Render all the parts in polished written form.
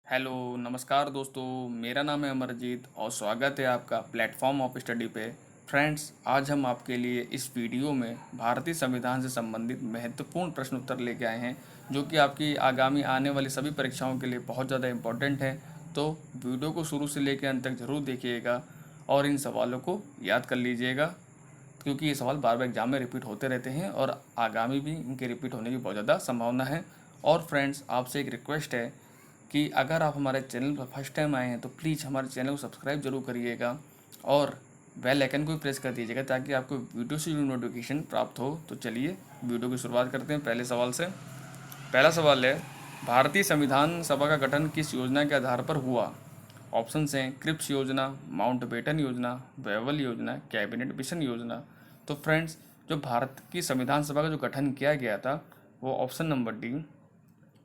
Hello नमस्कार दोस्तों। मेरा नाम है अमरजीत और स्वागत है आपका प्लेटफॉर्म ऑफ स्टडी पे। फ्रेंड्स, आज हम आपके लिए इस वीडियो में भारतीय संविधान से संबंधित महत्वपूर्ण प्रश्न उत्तर लेके आए हैं, जो कि आपकी आगामी आने वाली सभी परीक्षाओं के लिए बहुत ज़्यादा इम्पोर्टेंट है। तो वीडियो को शुरू से लेकर अंत तक ज़रूर देखिएगा और इन सवालों को याद कर लीजिएगा, क्योंकि ये सवाल बार बार एग्जाम में रिपीट होते रहते हैं और आगामी भी इनके रिपीट होने की बहुत ज़्यादा संभावना है। और फ्रेंड्स, आपसे एक रिक्वेस्ट है कि अगर आप हमारे चैनल पर फर्स्ट टाइम आए हैं तो प्लीज़ हमारे चैनल को सब्सक्राइब जरूर करिएगा और बेल आइकन को भी प्रेस कर दीजिएगा, ताकि आपको वीडियो से जुड़ी नोटिफिकेशन प्राप्त हो। तो चलिए वीडियो की शुरुआत करते हैं पहले सवाल से। पहला सवाल है, भारतीय संविधान सभा का गठन किस योजना के आधार पर हुआ? ऑप्शंस हैं क्रिप्स योजना, माउंटबेटन योजना, वेवल योजना, कैबिनेट मिशन योजना। तो फ्रेंड्स, जो भारत की संविधान सभा का जो गठन किया गया था वो option number D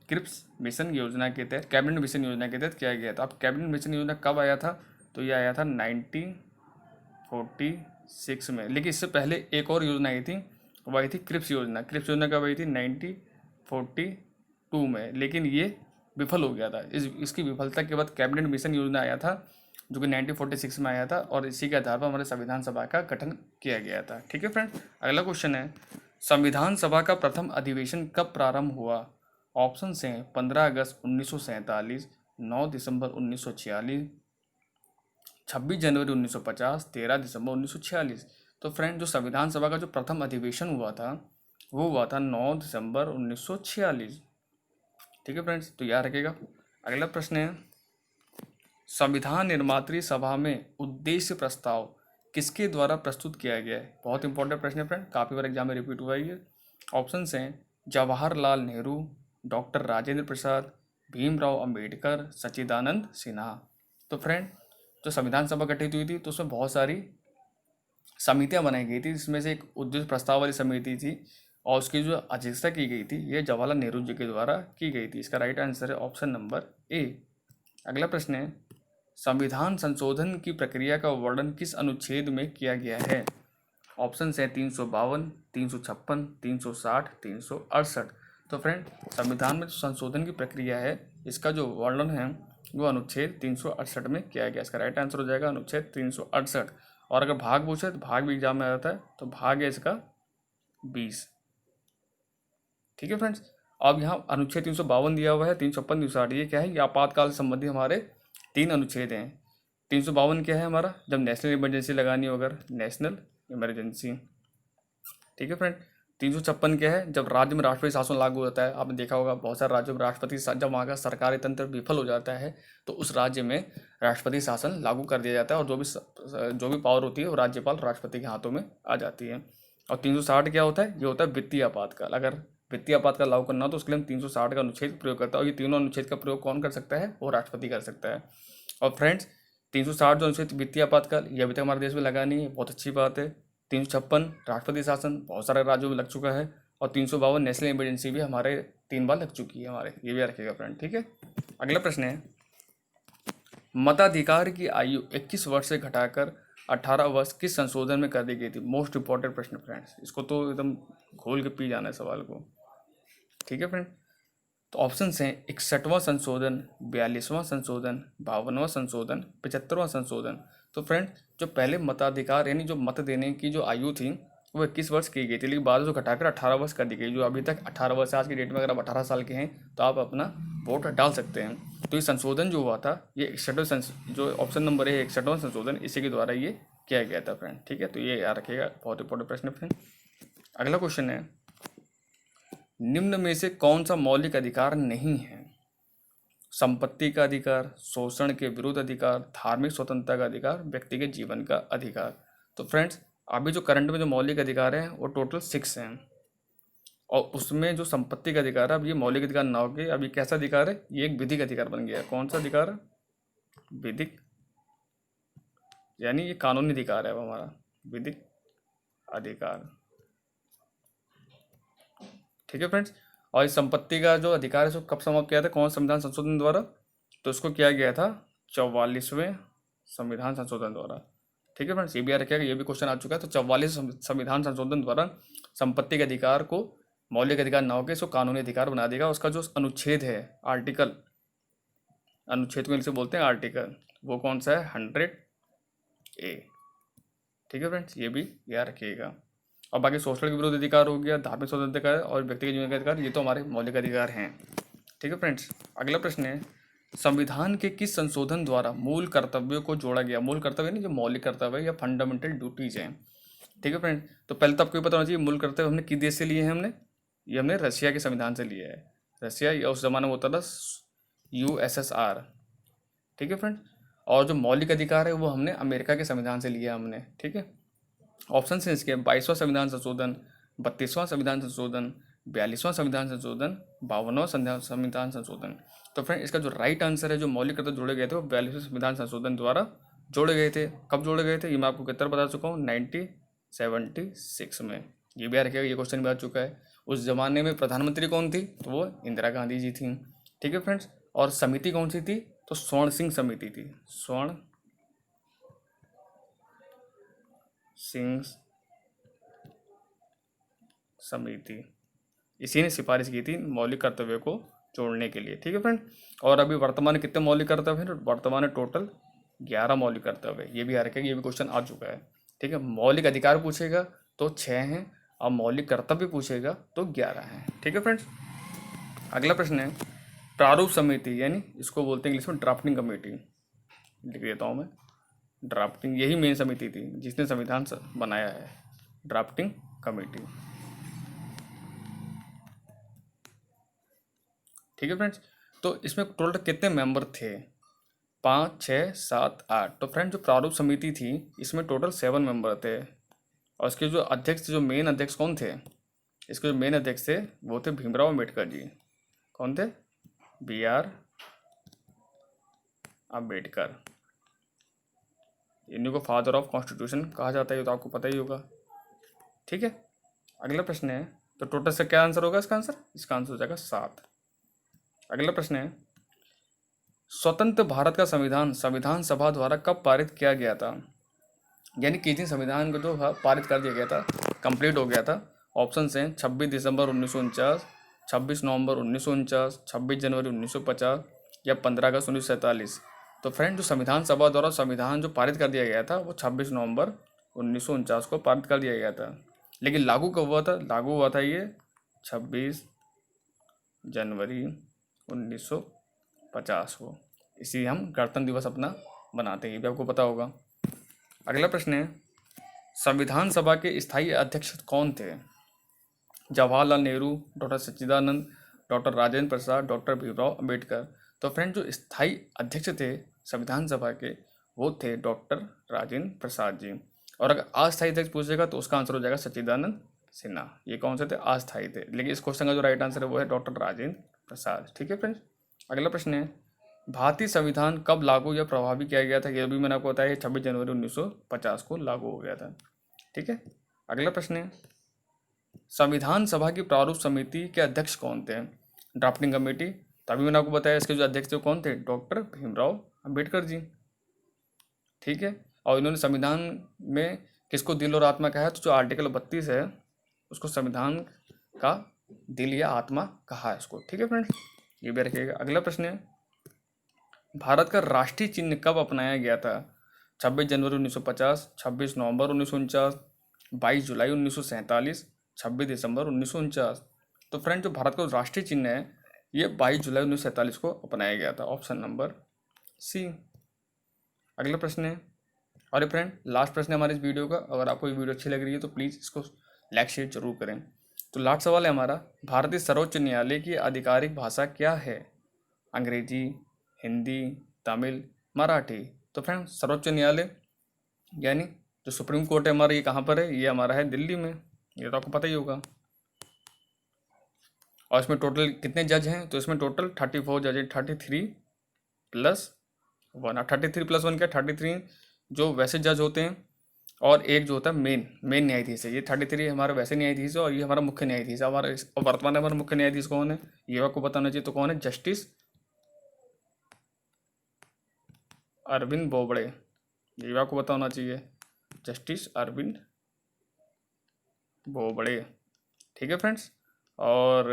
Cripps mission योजना के तहत, कैबिनेट मिशन योजना के तहत किया गया था। अब कैबिनेट मिशन योजना कब आया था? तो ये आया था 1946 में। लेकिन इससे पहले एक और योजना आई थी, वो आई थी क्रिप्स योजना। क्रिप्स योजना कब आई थी? 1942 में, लेकिन ये विफल हो गया था। इसकी विफलता के बाद कैबिनेट मिशन योजना आया था, जो कि 1946 में आया था, और इसी के आधार पर हमारे संविधान सभा का गठन किया गया था। ठीक है फ्रेंड्स, अगला क्वेश्चन है, संविधान सभा का प्रथम अधिवेशन कब प्रारंभ हुआ? ऑप्शन हैं 15 अगस्त 1947, 9 दिसंबर 1946, 26 जनवरी 1950, 13 दिसंबर 1946। तो फ्रेंड, जो संविधान सभा का जो प्रथम अधिवेशन हुआ था वो हुआ था 9 दिसंबर 1946। ठीक है फ्रेंड्स, तो याद रखिएगा। अगला प्रश्न है, संविधान निर्मात्री सभा में उद्देश्य प्रस्ताव किसके द्वारा प्रस्तुत किया गया है? बहुत इंपॉर्टेंट प्रश्न है फ्रेंड, काफ़ी बार एग्जाम में रिपीट हुआ है ये। ऑप्शन हैं जवाहरलाल नेहरू, डॉक्टर राजेंद्र प्रसाद, भीमराव अंबेडकर, सच्चिदानंद सिन्हा। तो फ्रेंड, जो संविधान सभा गठित हुई थी तो उसमें बहुत सारी समितियां बनाई गई थी, जिसमें से एक उद्देश्य प्रस्ताव वाली समिति थी और उसकी जो अध्यक्षता की गई थी ये जवाहरलाल नेहरू जी के द्वारा की गई थी। इसका राइट आंसर है ऑप्शन नंबर ए। अगला प्रश्न है, संविधान संशोधन की प्रक्रिया का वर्णन किस अनुच्छेद में किया गया है? ऑप्शन है 352, 356, 360, 368। तो फ्रेंड, संविधान में जो संशोधन की प्रक्रिया है इसका जो वर्णन है वो अनुच्छेद 368 में किया गया। इसका राइट आंसर हो जाएगा अनुच्छेद 368। और अगर भाग पूछे तो भाग भी एग्जाम में आ जाता है, तो भाग है इसका 20। ठीक है फ्रेंड्स, अब यहाँ अनुच्छेद 352 दिया हुआ है, 356, 360, ये क्या है? ये आपातकाल से संबंधित हमारे 3 अनुच्छेद हैं। 352 क्या है हमारा? जब नेशनल इमरजेंसी लगानी हो, अगर नेशनल इमरजेंसी। ठीक है फ्रेंड। 356 क्या है? जब राज्य में राष्ट्रपति शासन लागू होता है। आपने देखा होगा बहुत सारे राज्यों में राष्ट्रपति जब वहाँ का सरकारी तंत्र विफल हो जाता है तो उस राज्य में राष्ट्रपति शासन लागू कर दिया जाता है, और जो भी पावर होती है वो राज्यपाल राष्ट्रपति के हाथों में आ जाती है। और 360 क्या होता है? ये होता है वित्तीय आपातकाल। अगर वित्तीय आपातकाल लागू करना हो तो उसके लिए हम 360 का अनुच्छेद प्रयोग करता है, और ये तीनों अनुच्छेद का प्रयोग कौन कर सकता है? वो राष्ट्रपति कर सकता है। और फ्रेंड्स, 360 जो अनुच्छेद वित्तीय आपातकाल, ये अभी तक हमारे देश में लगा नहीं है, बहुत अच्छी बात है। 356 राष्ट्रपति शासन बहुत सारे राज्यों में लग चुका है, और 352 नेशनल इमरजेंसी भी हमारे 3 बार लग चुकी है हमारे, ये भी याद रखिएगा फ्रेंड। ठीक है, अगला प्रश्न है, मताधिकार की आयु 21 वर्ष से घटाकर 18 वर्ष किस संशोधन में कर दी गई थी? मोस्ट इंपॉर्टेंट प्रश्न फ्रेंड्स, इसको तो एकदम घोल के पी जाना है सवाल को। ठीक है फ्रेंड, तो ऑप्शन हैं 61वां संशोधन, 42वां संशोधन, 52वां संशोधन, 75वां संशोधन। तो फ्रेंड, जो पहले मताधिकार यानी जो मत देने की जो आयु थी वो 21 वर्ष की गई थी, लेकिन बाद में जो घटाकर 18 वर्ष कर दी गई। जो अभी तक 18 वर्ष, आज की डेट में अगर आप 18 साल के हैं तो आप अपना वोट डाल सकते हैं। तो ये संशोधन जो हुआ था ये 61वां जो ऑप्शन नंबर है 61वां संशोधन, इसी के द्वारा ये किया गया था फ्रेंड। ठीक है, तो ये याद रखिएगा, बहुत इंपॉर्टेंट प्रश्न है फ्रेंड। अगला क्वेश्चन है, निम्न में से कौन सा मौलिक अधिकार नहीं है? संपत्ति का अधिकार, शोषण के विरुद्ध अधिकार, धार्मिक स्वतंत्रता का अधिकार, व्यक्तिगत जीवन का अधिकार। तो फ्रेंड्स, अभी जो करंट में जो मौलिक अधिकार हैं वो टोटल 6 हैं, और उसमें जो संपत्ति का अधिकार है अब ये मौलिक अधिकार ना होके अब ये कैसा अधिकार है? ये एक विधिक अधिकार बन गया है। कौन सा अधिकार है? विधिक, यानी ये कानूनी अधिकार है अब हमारा, विधिक अधिकार। ठीक है फ्रेंड्स, और इस संपत्ति का जो अधिकार है इसको कब समाप्त किया था? कौन संविधान संशोधन द्वारा? तो इसको किया गया था 44वें संविधान संशोधन द्वारा। ठीक है फ्रेंड्स, ये भी याद रखिएगा, ये भी क्वेश्चन आ चुका है। तो 44 संविधान संशोधन द्वारा संपत्ति के अधिकार को मौलिक अधिकार न होकर इसको कानूनी अधिकार बना देगा। उसका जो अनुच्छेद है, आर्टिकल अनुच्छेद को इंग्लिश में बोलते हैं आर्टिकल, वो कौन सा है 100A। ठीक है फ्रेंड्स, ये भी याद रखिएगा। और बाकी शोषण के विरुद्ध अधिकार हो गया, धार्मिक स्वतंत्रता और व्यक्तिगत जीवन के अधिकार, ये तो हमारे मौलिक अधिकार हैं। ठीक है फ्रेंड्स, अगला प्रश्न है संविधान के किस संशोधन द्वारा मूल कर्तव्यों को जोड़ा गया। मूल कर्तव्य नहीं, जो मौलिक कर्तव्य या फंडामेंटल ड्यूटीज हैं। ठीक है फ्रेंड, तो पहले तो आपको ये पता होना चाहिए मूल कर्तव्य हमने किस देश से लिए हैं। ये हमने रशिया के संविधान से लिया है। रशिया या उस जमाने में होता था USSR। ठीक है फ्रेंड, और जो मौलिक अधिकार है वो हमने अमेरिका के संविधान से लिया हमने। ठीक है, ऑप्शन से इसके 22वां संविधान संशोधन, 32वां संविधान संशोधन, 42वां संविधान संशोधन, 52वां संविधान संशोधन। तो फ्रेंड इसका जो राइट आंसर है, जो मौलिक कर्तव्य जोड़े गए थे वो 42वें संविधान संशोधन द्वारा जोड़े गए थे। कब जोड़े गए थे ये मैं आपको कितना बता चुका हूँ, 1976 में। ये भी याद रखिएगा, ये क्वेश्चन भी आ चुका है। उस जमाने में प्रधानमंत्री कौन थी, तो वो इंदिरा गांधी जी थी। ठीक है फ्रेंड्स, और समिति कौन सी थी, तो स्वर्ण सिंह समिति थी। स्वर्ण सिंह समिति, इसी ने सिफारिश की थी मौलिक कर्तव्यों को जोड़ने के लिए। ठीक है फ्रेंड, और अभी वर्तमान में कितने मौलिक कर्तव्य हैं, वर्तमान में टोटल 11 मौलिक कर्तव्य है। ये भी याद रखेगा, ये भी क्वेश्चन आ चुका है। ठीक है, मौलिक अधिकार पूछेगा तो 6 हैं, और मौलिक कर्तव्य पूछेगा तो 11 हैं। ठीक है फ्रेंड्स, अगला प्रश्न है प्रारूप समिति, यानी इसको बोलते हैं इंग्लिश में ड्राफ्टिंग कमेटी। लिख देता हूँ मैं, ड्राफ्टिंग यही मेन समिति थी जिसने संविधान बनाया है, ड्राफ्टिंग कमेटी। ठीक है फ्रेंड्स, तो इसमें टोटल कितने मेंबर थे, 5, 6, 7, 8। तो फ्रेंड जो प्रारूप समिति थी इसमें टोटल 7 मेंबर थे, और इसके जो अध्यक्ष, जो मेन अध्यक्ष कौन थे, इसके जो मेन अध्यक्ष थे वो थे भीमराव अम्बेडकर जी। कौन थे, BR अम्बेडकर। इन्हीं को फादर ऑफ कॉन्स्टिट्यूशन कहा जाता है, ये तो आपको पता ही होगा। ठीक है, अगला प्रश्न है, तो टोटल से क्या आंसर होगा इसका आंसर हो जाएगा 7। अगला प्रश्न है स्वतंत्र भारत का संविधान सभा द्वारा कब पारित किया गया था, यानी किस दिन संविधान को जो पारित कर दिया गया था, कंप्लीट हो गया था। ऑप्शन हैं 26 दिसंबर 1949, 26 नवंबर 1949, 26 जनवरी 1950 या 15 अगस्त 1947। तो फ्रेंड जो संविधान सभा द्वारा संविधान जो पारित कर दिया गया था वो 26 नवंबर 1949 को पारित कर दिया गया था, लेकिन लागू कब हुआ था, लागू हुआ था ये 26 जनवरी 1950 को। इसी हम गणतंत्र दिवस अपना बनाते हैं, ये भी आपको पता होगा। अगला प्रश्न है संविधान सभा के स्थायी अध्यक्ष कौन थे, जवाहरलाल नेहरू, डॉक्टर सच्चिदानंद, डॉक्टर राजेंद्र प्रसाद, डॉक्टर भीमराव अम्बेडकर। तो फ्रेंड जो स्थायी अध्यक्ष थे संविधान सभा के वो थे डॉक्टर राजेंद्र प्रसाद जी। और अगर अस्थायी अध्यक्ष पूछेगा तो उसका आंसर हो जाएगा सच्चिदानंद सिन्हा। ये कौन से थे, अस्थायी थे, लेकिन इस क्वेश्चन का जो राइट आंसर है वो है डॉक्टर राजेंद्र प्रसाद। ठीक है फ्रेंड्स, अगला प्रश्न है भारतीय संविधान कब लागू या प्रभावी किया गया था, ये भी मैंने आपको बताया 26 जनवरी 1950 को लागू हो गया था। ठीक है, अगला प्रश्न है संविधान सभा की प्रारूप समिति के अध्यक्ष कौन थे, ड्राफ्टिंग कमेटी। तभी मैंने आपको बताया इसके जो अध्यक्ष थे कौन थे, डॉक्टर भीमराव अम्बेडकर जी। ठीक है, और इन्होंने संविधान में किसको दिल और आत्मा कहा है, तो जो आर्टिकल 32 है उसको संविधान का दिल या आत्मा कहा है इसको। ठीक है फ्रेंड्स, ये भी रखिएगा। अगला प्रश्न है भारत का राष्ट्रीय चिन्ह कब अपनाया गया था, 26 जनवरी 1950, 26 नवंबर 1949, 22 जुलाई 1947, 26 दिसंबर 1949। तो फ्रेंड जो भारत का राष्ट्रीय चिन्ह है ये 22 जुलाई 1947 को अपनाया गया था, ऑप्शन नंबर C। अगला प्रश्न है, और फ्रेंड लास्ट प्रश्न है हमारे इस वीडियो का। अगर आपको ये वीडियो अच्छी लग रही है तो प्लीज़ इसको लाइक शेयर जरूर करें। तो लास्ट सवाल है हमारा, भारतीय सर्वोच्च न्यायालय की आधिकारिक भाषा क्या है, अंग्रेजी, हिंदी, तमिल, मराठी। तो फ्रेंड सर्वोच्च न्यायालय यानी जो सुप्रीम कोर्ट है हमारा, ये कहाँ पर है, ये हमारा है दिल्ली में, ये तो आपको पता ही होगा। और इसमें टोटल कितने जज हैं, तो इसमें टोटल 34 जज हैं, 33 + 1। 33 + 1 क्या, 33 जो वैसे जज होते हैं और एक जो होता है मेन न्यायाधीश है। ये 33 हमारा वैसे न्यायाधीश है और ये हमारा मुख्य न्यायाधीश है। हमारा वर्तमान में हमारा मुख्य न्यायाधीश कौन है ये आपको बताना चाहिए, तो कौन है, जस्टिस अरविंद बोबड़े। ये आपको बताना चाहिए, जस्टिस अरविंद बोबड़े। ठीक है फ्रेंड्स, और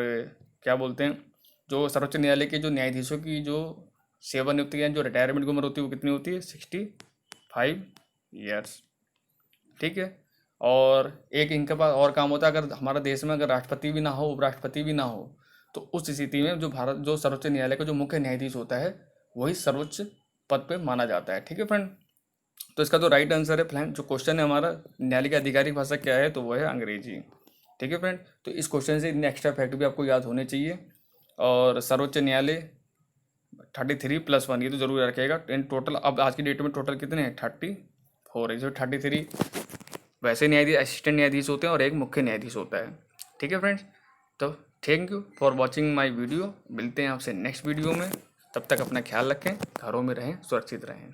क्या बोलते हैं जो सर्वोच्च न्यायालय के जो न्यायाधीशों की जो सेवानिवृत्ति जो रिटायरमेंट की उम्र होती है वो कितनी होती है? 65 ईयर्स। ठीक है। और एक इनके पास और काम होता है, अगर हमारा देश में अगर राष्ट्रपति भी ना हो, उपराष्ट्रपति भी ना हो, तो उस स्थिति में जो सर्वोच्च न्यायालय का जो मुख्य न्यायाधीश होता है वही सर्वोच्च पद पे माना जाता है। ठीक है फ्रेंड। तो इसका तो राइट आंसर है फ्रेंड, जो क्वेश्चन है हमारा, न्यायालय की आधिकारिक भाषा क्या है, तो वो है अंग्रेजी। ठीक है फ्रेंड। तो इस क्वेश्चन से इतने एक्स्ट्रा फैक्ट भी आपको याद होने चाहिए। और सर्वोच्च न्यायालय 33+1 ये तो जरूर रखेगा। इन टोटल अब आज की डेट में टोटल कितने हैं? 34 है। जो 33 वैसे न्यायाधीश, असिस्टेंट न्यायाधीश होते हैं और एक मुख्य न्यायाधीश होता है। ठीक है फ्रेंड्स। तो thank you for watching my video. मिलते हैं आपसे नेक्स्ट वीडियो में। तब तक अपना ख्याल रखें, घरों में रहें, सुरक्षित रहें।